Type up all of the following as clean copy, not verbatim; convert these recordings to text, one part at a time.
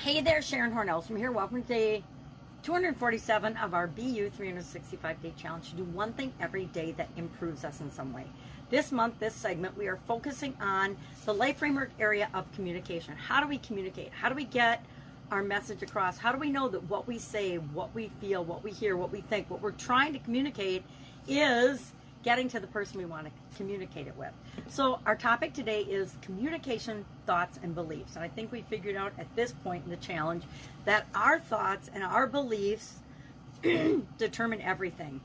Hey there, Sharon Horne-Ellstrom here. Welcome to day 247 of our BU 365-day challenge to do one thing every day that improves us in some way. This month, this segment, we are focusing on the life framework area of communication. How do we communicate? How do we get our message across? How do we know that what we say, what we feel, what we hear, what we think, what we're trying to communicate is getting to the person we want to communicate it with? So our topic today is communication, thoughts, and beliefs. And I think we figured out at this point in the challenge that our thoughts and our beliefs determine everything.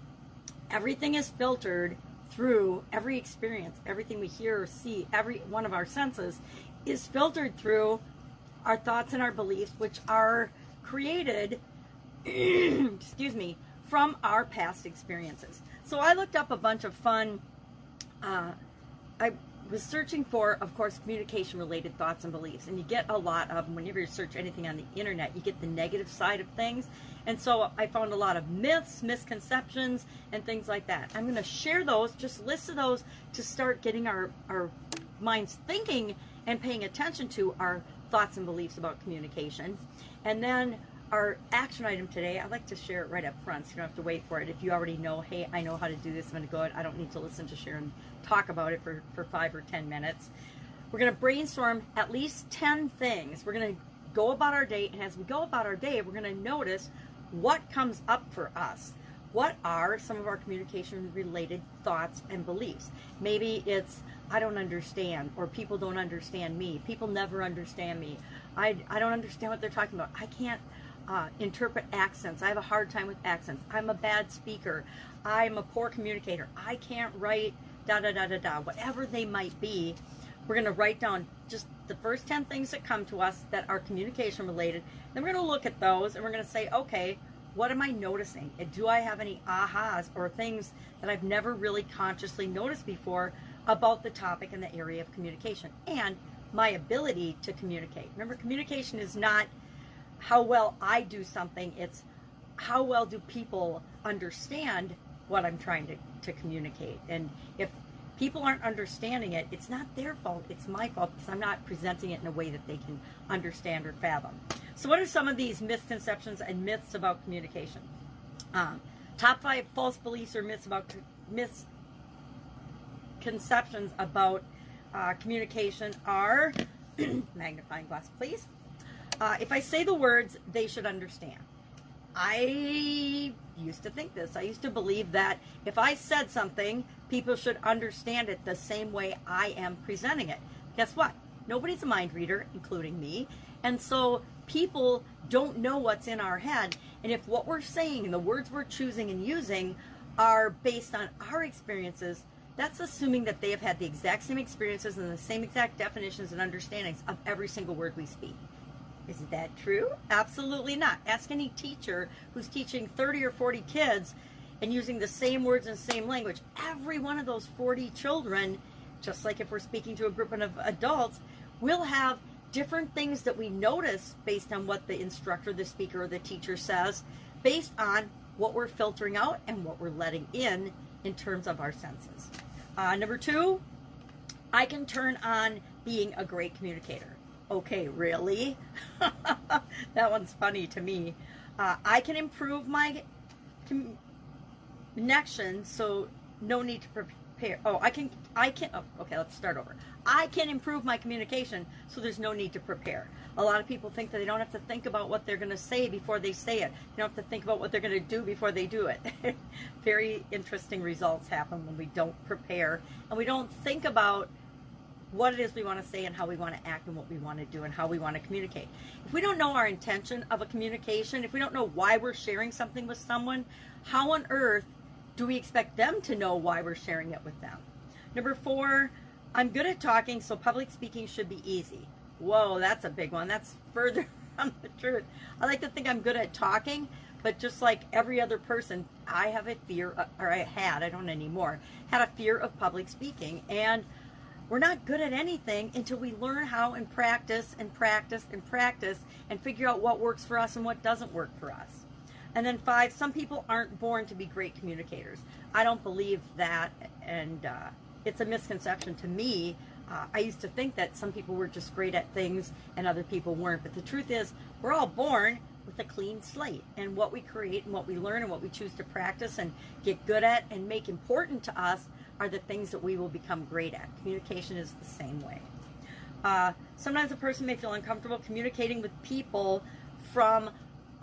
Everything is filtered through every experience. Everything we hear or see, every one of our senses is filtered through our thoughts and our beliefs, which are created excuse me, from our past experiences. So I looked up a bunch of fun, I was searching for, of course, communication-related thoughts and beliefs. And you get a lot of them. Whenever you search anything on the internet, you get the negative side of things. And so I found a lot of myths, misconceptions, and things like that. I'm going to share those, just list those to start getting our minds thinking and paying attention to our thoughts and beliefs about communication. And then our action item today, I like to share it right up front so you don't have to wait for it. If you already know, hey, I know how to do this, I'm going to go ahead. I don't need to listen to Sharon talk about it for 5 or 10 minutes. We're going to brainstorm at least 10 things. We're going to go about our day, and as we go about our day, we're going to notice what comes up for us. What are some of our communication-related thoughts and beliefs? Maybe it's, I don't understand, or people don't understand me. People never understand me. I don't understand what they're talking about. I can't interpret accents. I have a hard time with accents. I'm a bad speaker. I'm a poor communicator. I can't write da-da-da-da-da. Whatever they might be, we're going to write down just the first 10 things that come to us that are communication-related. Then we're going to look at those, and we're going to say, okay, what am I noticing? And do I have any ahas or things that I've never really consciously noticed before about the topic and the area of communication and my ability to communicate? Remember, communication is not how well I do something, it's how well do people understand what I'm trying to communicate. And if people aren't understanding it, it's not their fault, it's my fault because I'm not presenting it in a way that they can understand or fathom. So what are some of these misconceptions and myths about communication? Top 5 false beliefs or misconceptions about communication are, magnifying glass please. If I say the words, they should understand. I used to think this. I used to believe that if I said something, people should understand it the same way I am presenting it. Guess what? Nobody's a mind reader, including me. And so people don't know what's in our head. And if what we're saying and the words we're choosing and using are based on our experiences, that's assuming that they have had the exact same experiences and the same exact definitions and understandings of every single word we speak. Is that true? Absolutely not. Ask any teacher who's teaching 30 or 40 kids and using the same words and same language. Every one of those 40 children, just like if we're speaking to a group of adults, will have different things that we notice based on what the instructor, the speaker, or the teacher says, based on what we're filtering out and what we're letting in terms of our senses. Number 2, I can turn on being a great communicator. Okay, really? That one's funny to me. I can improve my connection, so no need to prepare. Okay, let's start over. I can improve my communication, so there's no need to prepare. A lot of people think that they don't have to think about what they're going to say before they say it. They don't have to think about what they're going to do before they do it. Very interesting results happen when we don't prepare and we don't think about what it is we want to say and how we want to act and what we want to do and how we want to communicate. If we don't know our intention of a communication, if we don't know why we're sharing something with someone, how on earth do we expect them to know why we're sharing it with them? Number 4, I'm good at talking, so public speaking should be easy. Whoa, that's a big one. That's further from the truth. I like to think I'm good at talking, but just like every other person, I have a fear, or I don't anymore, had a fear of public speaking. And we're not good at anything until we learn how and practice and practice and practice and figure out what works for us and what doesn't work for us. And then 5, some people aren't born to be great communicators. I don't believe that, and it's a misconception to me. I used to think that some people were just great at things and other people weren't. But the truth is, we're all born with a clean slate. And what we create and what we learn and what we choose to practice and get good at and make important to us are the things that we will become great at. Communication is the same way. Sometimes a person may feel uncomfortable communicating with people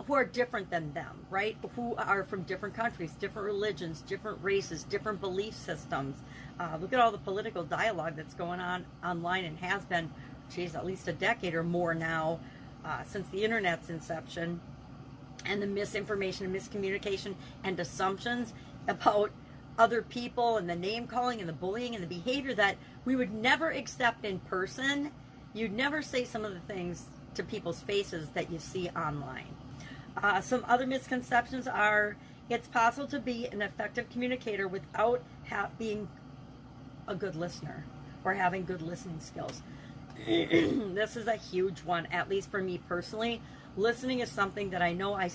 who are different than them, right? Who are from different countries, different religions, different races, different belief systems. Look at all the political dialogue that's going on online and has been, at least a decade or more now, since the internet's inception, and the misinformation and miscommunication and assumptions about other people and the name calling and the bullying and the behavior that we would never accept in person. You'd never say some of the things to people's faces that you see online. Some other misconceptions are it's possible to be an effective communicator without being a good listener or having good listening skills. This is a huge one, at least for me personally. Listening is something that I know I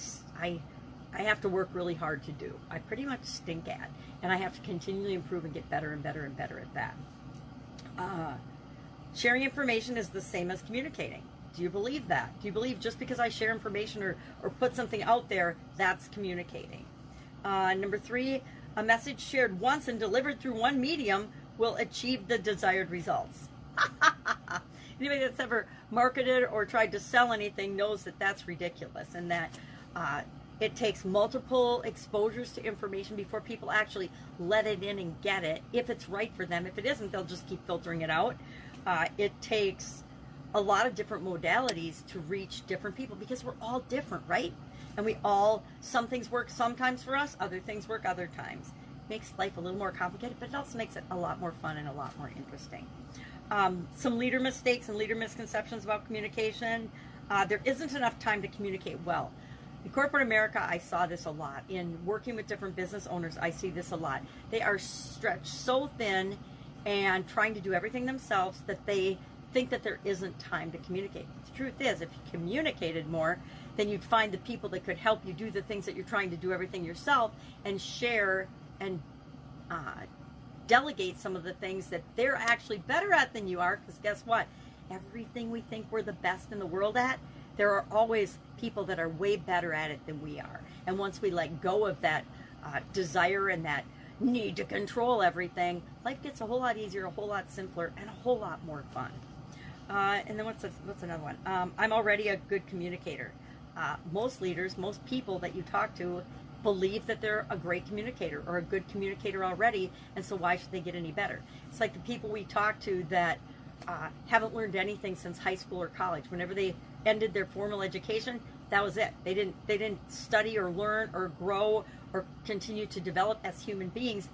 have to work really hard to do. I pretty much stink at, and I have to continually improve and get better and better and better at that. Sharing information is the same as communicating. Do you believe that? Do you believe just because I share information or put something out there, that's communicating? Number 3, a message shared once and delivered through one medium will achieve the desired results. Anybody that's ever marketed or tried to sell anything knows that that's ridiculous, and that it takes multiple exposures to information before people actually let it in and get it, if it's right for them. If it isn't, they'll just keep filtering it out. It takes a lot of different modalities to reach different people because we're all different, right? And some things work sometimes for us, other things work other times. Makes life a little more complicated, but it also makes it a lot more fun and a lot more interesting. Some leader mistakes and leader misconceptions about communication. There isn't enough time to communicate well. In corporate America, I saw this a lot. In working with different business owners, I see this a lot. They are stretched so thin and trying to do everything themselves that they think that there isn't time to communicate. The truth is, if you communicated more, then you'd find the people that could help you do the things that you're trying to do everything yourself, and share and delegate some of the things that they're actually better at than you are. Because guess what? Everything we think we're the best in the world at, there are always people that are way better at it than we are. And once we let go of that desire and that need to control everything, life gets a whole lot easier, a whole lot simpler, and a whole lot more fun. And then what's another one? I'm already a good communicator. Most leaders, most people that you talk to believe that they're a great communicator or a good communicator already, and so why should they get any better? It's like the people we talk to that haven't learned anything since high school or college. Whenever they ended their formal education, that was it. They didn't study or learn or grow or continue to develop as human beings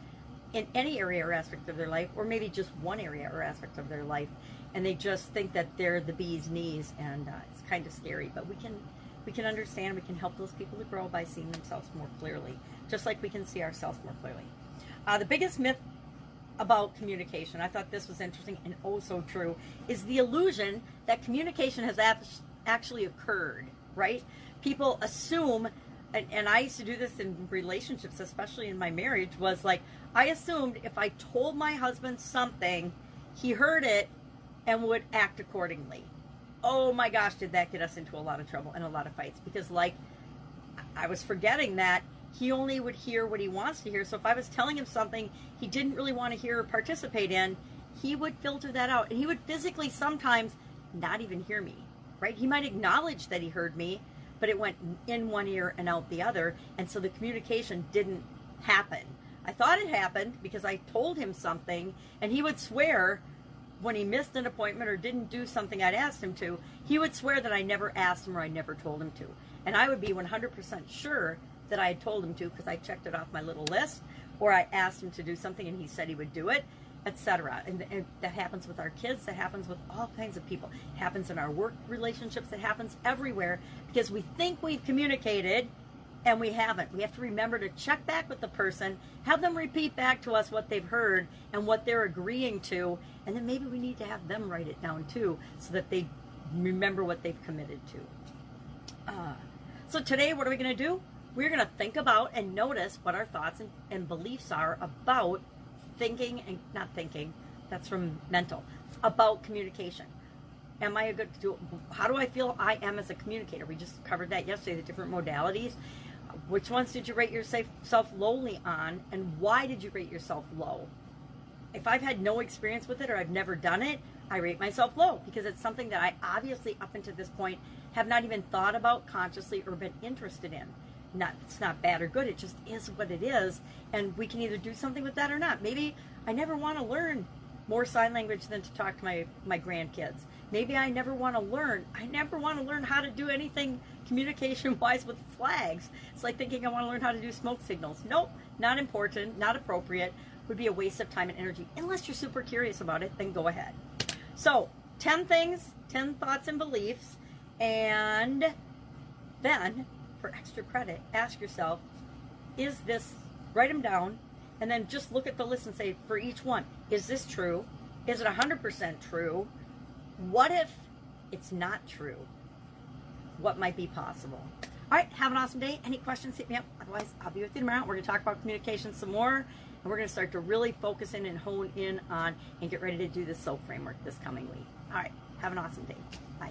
in any area or aspect of their life, or maybe just one area or aspect of their life, and they just think that they're the bee's knees, and it's kind of scary. But we can understand, we can help those people to grow by seeing themselves more clearly, just like we can see ourselves more clearly. The biggest myth about communication, I thought this was interesting and oh so true, is the illusion that communication has actually occurred, right? People assume, and I used to do this in relationships, especially in my marriage, was like, I assumed if I told my husband something, he heard it and would act accordingly. Oh my gosh, did that get us into a lot of trouble and a lot of fights, because like I was forgetting that he only would hear what he wants to hear. So if I was telling him something he didn't really want to hear or participate in, he would filter that out, and he would physically sometimes not even hear me, right? He might acknowledge that he heard me, but it went in one ear and out the other, and so the communication didn't happen. I thought it happened because I told him something, and he would swear when he missed an appointment or didn't do something I'd asked him to, he would swear that I never asked him or I never told him to. And I would be 100% sure that I had told him to because I checked it off my little list, or I asked him to do something and he said he would do it, etc. And that happens with our kids, that happens with all kinds of people. It happens in our work relationships, it happens everywhere, because we think we've communicated and we haven't. We have to remember to check back with the person, have them repeat back to us what they've heard and what they're agreeing to, and then maybe we need to have them write it down too, so that they remember what they've committed to. So today, what are we going to do? We're going to think about and notice what our thoughts and beliefs are about thinking, and not thinking, that's from mental. about communication. Am I a good, how do I feel I am as a communicator? We just covered that yesterday, the different modalities. Which ones did you rate yourself lowly on, and why did you rate yourself low? If I've had no experience with it or I've never done it, I rate myself low because it's something that I obviously up until this point have not even thought about consciously or been interested in. It's not bad or good, it just is what it is, and we can either do something with that or not. Maybe I never want to learn more sign language than to talk to my grandkids. Maybe I never want to learn how to do anything communication-wise with flags. It's like thinking I want to learn how to do smoke signals. Nope, not important, not appropriate, would be a waste of time and energy. Unless you're super curious about it, then go ahead. So, 10 things, 10 thoughts and beliefs, and then, for extra credit, ask yourself, is this, write them down, and then just look at the list and say, for each one, is this true? Is it 100% true? What if it's not true? What might be possible? All right, have an awesome day. Any questions, hit me up. Otherwise, I'll be with you tomorrow. We're going to talk about communication some more, and we're going to start to really focus in and hone in on and get ready to do the SOAP framework this coming week. All right, have an awesome day. Bye.